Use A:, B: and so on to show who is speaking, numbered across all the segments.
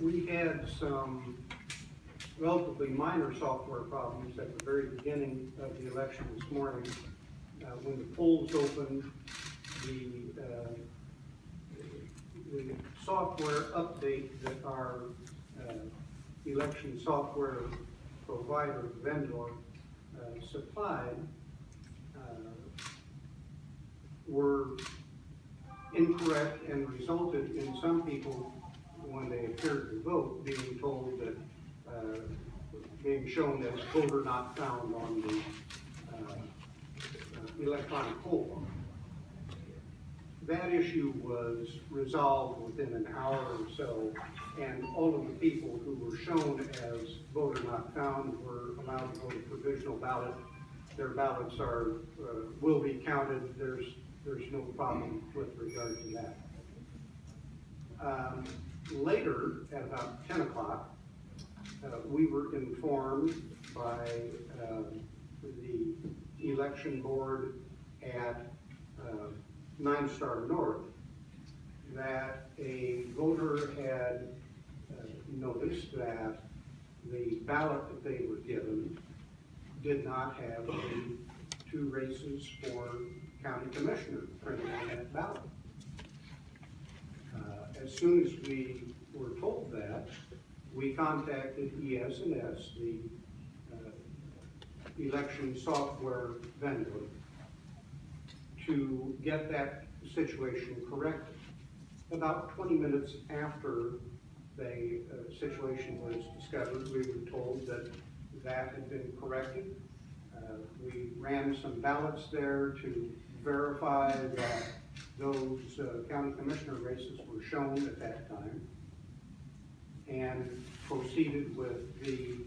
A: We had some relatively minor software problems at the very beginning of the election this morning. When the polls opened, the software update that our election software provider vendor supplied were incorrect and resulted in some people, when they appeared to vote, being told that, being shown as voter not found on the electronic poll booth. That issue was resolved within an hour or so, and all of the people who were shown as voter not found were allowed to vote a provisional ballot. Their ballots will be counted. There's no problem with regard to that. Later, at about 10 o'clock, we were informed by the election board at 9 Star North that a voter had noticed that the ballot that they were given did not have the 2 races for county commissioner printed on that ballot. As soon as we were told that, we contacted ES&S, the election software vendor, to get that situation corrected. About 20 minutes after the situation was discovered, we were told that that had been corrected. We ran some ballots there to verify that those county commissioner races were shown at that time, and proceeded with the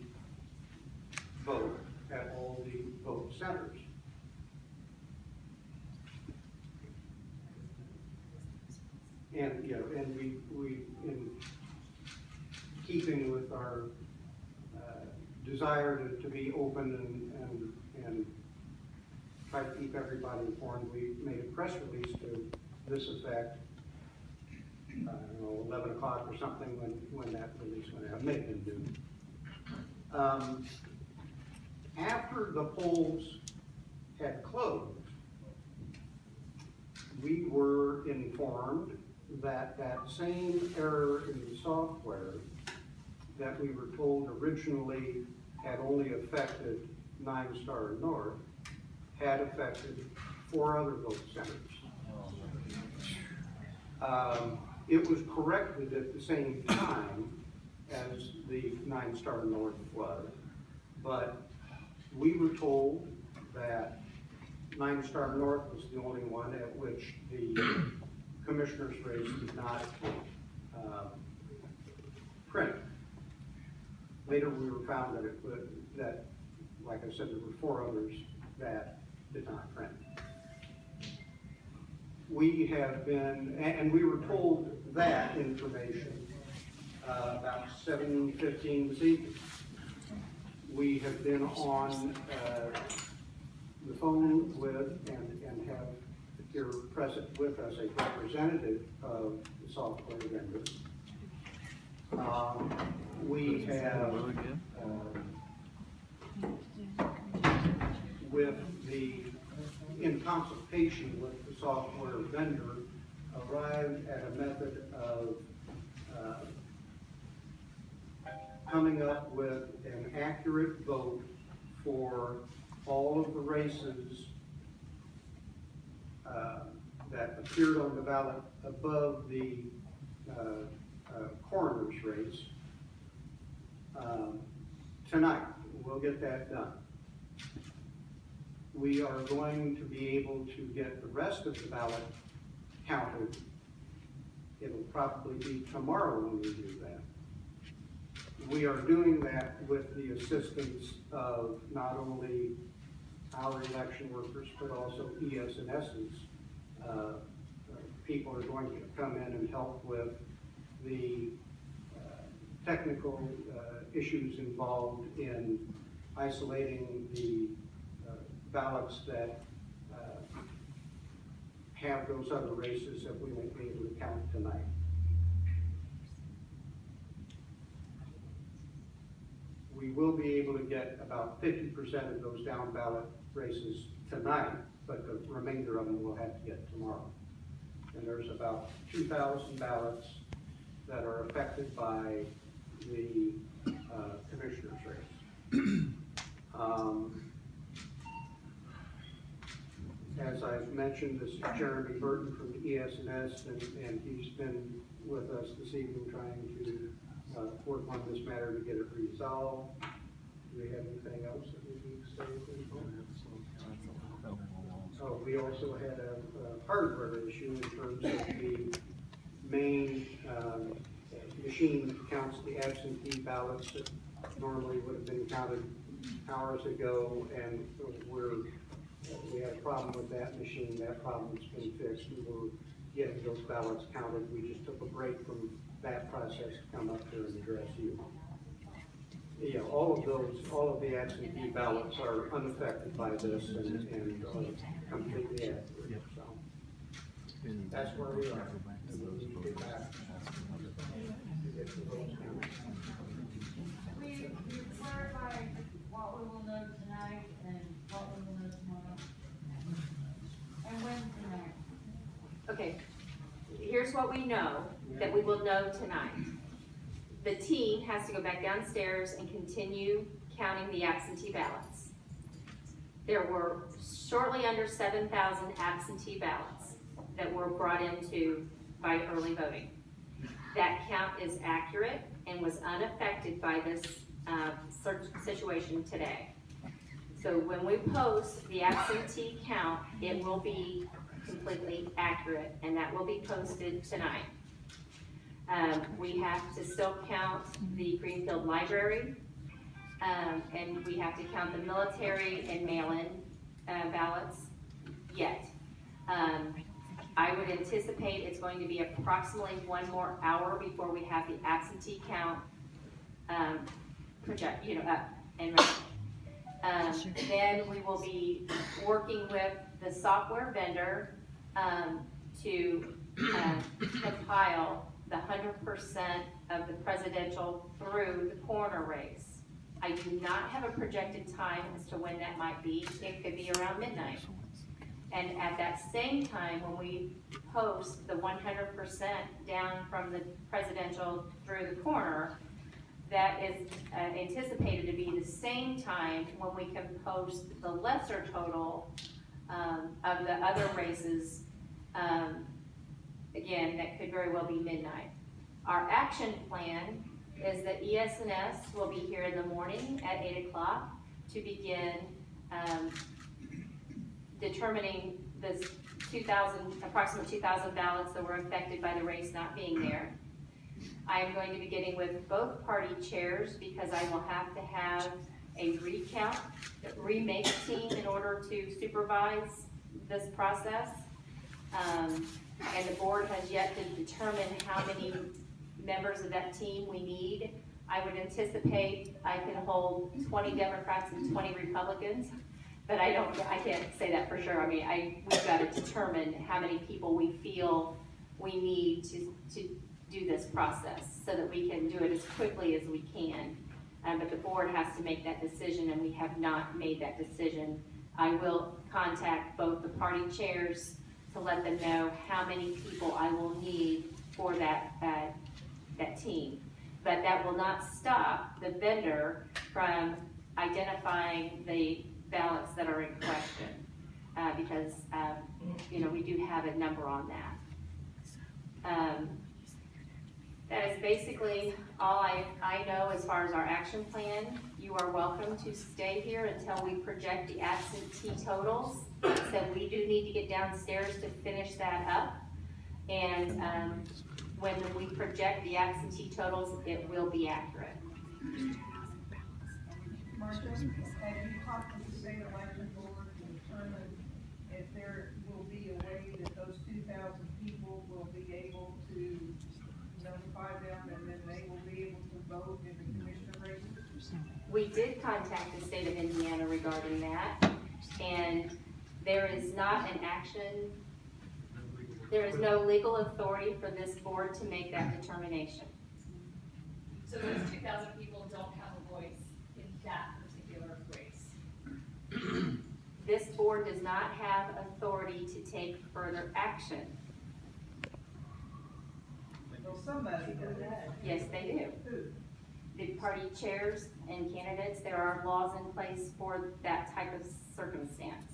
A: vote at all the vote centers. And we in keeping with our desire to be open and try to keep everybody informed, we made a press release to this effect. I don't know, 11 o'clock or something when that release went out. It may have been due. After the polls had closed, we were informed that that same error in the software that we were told originally had only affected 9 Star North had affected 4 other vote centers. It was corrected at the same time as the 9 Star North was, but we were told that 9 Star North was the only one at which the commissioner's race did not print. Later we were found that, like I said, there were 4 others that did not print. We have been, and we were told that information about 7:15 this evening. We have been on the phone with and have here present with us a representative of the software vendor. We have in consultation with the software vendor, arrived at a method of coming up with an accurate vote for all of the races that appeared on the ballot above the coroner's race tonight. We'll get that done. We are going to be able to get the rest of the ballot counted. It'll probably be tomorrow when we do that. We are doing that with the assistance of not only our election workers, but also ES&S's. People are going to come in and help with the technical issues involved in isolating the ballots that have those other races that we won't be able to count tonight. will be able to get about 50% of those down ballot races tonight, but the remainder of them will have to get tomorrow. And there's about 2,000 ballots that are affected by the commissioner's race. As I've mentioned, this is Jeremy Burton from the ES&S, and he's been with us this evening trying to work on this matter to get it resolved. Do we have anything else that we need to say at this point? Oh, we also had a hardware issue in terms of the main machine counts the absentee ballots that normally would have been counted hours ago, and we had a problem with that machine. That problem's been fixed. We were getting those ballots counted. We just took a break from that process to come up here and address you. Yeah, all of the absentee ballots are unaffected by this and completely accurate. So that's where we are. And we'll need to get back to get to those counts.
B: We clarify what we will know tonight and what we will know tomorrow. And when tonight?
C: Okay, here's what we know that we will know tonight. The team has to go back downstairs and continue counting the absentee ballots. There were shortly under 7,000 absentee ballots that were brought into by early voting. That count is accurate and was unaffected by this situation today. So when we post the absentee count, it will be completely accurate, and that will be posted tonight. We have to still count the Greenfield Library, and we have to count the military and mail-in ballots yet. I would anticipate it's going to be approximately 1 more hour before we have the absentee count up and running. Then we will be working with the software vendor to compile the 100% of the presidential through the coroner race. I do not have a projected time as to when that might be. It could be around midnight. And at that same time, when we post the 100% down from the presidential through the coroner, that is anticipated to be the same time when we can post the lesser total of the other races. Again, that could very well be midnight. Our action plan is that ES&S will be here in the morning at 8 o'clock to begin determining this approximately 2,000 ballots that were affected by the race not being there. I am going to be getting with both party chairs because I will have to have a remake team in order to supervise this process. And the board has yet to determine how many members of that team we need. I would anticipate I can hold 20 Democrats and 20 Republicans, but I can't say that for sure. I mean, we've got to determine how many people we feel we need to do this process so that we can do it as quickly as we can. But the board has to make that decision, and we have not made that decision. I will contact both the party chairs to let them know how many people I will need for that team. But that will not stop the vendor from identifying the ballots that are in question, because we do have a number on that. That is basically all I know as far as our action plan. You are welcome to stay here until we project the absentee totals. So we do need to get downstairs to finish that up. And when we project the absentee totals, it will be accurate.
D: Marcia, have you talked to the state election board to determine if there will be a way that those 2,000 people will be able to notify them and then they will be able to vote in the commissioner races?
C: We did contact the state of Indiana regarding that, and there is not an action, there is no legal authority for this board to make that determination.
E: So those 2,000 people don't have a voice in that particular race.
C: This board does not have authority to take further action.
D: Well, somebody does.
C: Yes, they do.
D: Who?
C: The party chairs and candidates, there are laws in place for that type of circumstance.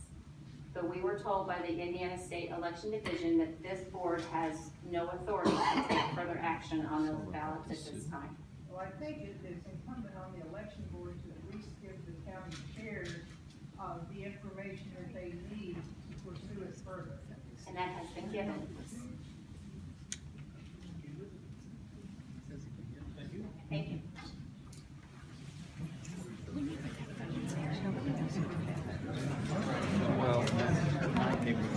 C: But we were told by the Indiana State Election Division that this board has no authority to take further action on those ballots at this time.
D: Well, I think it's incumbent on the election board to at least give the county chairs, the information that they need to pursue it further.
C: And that has been given.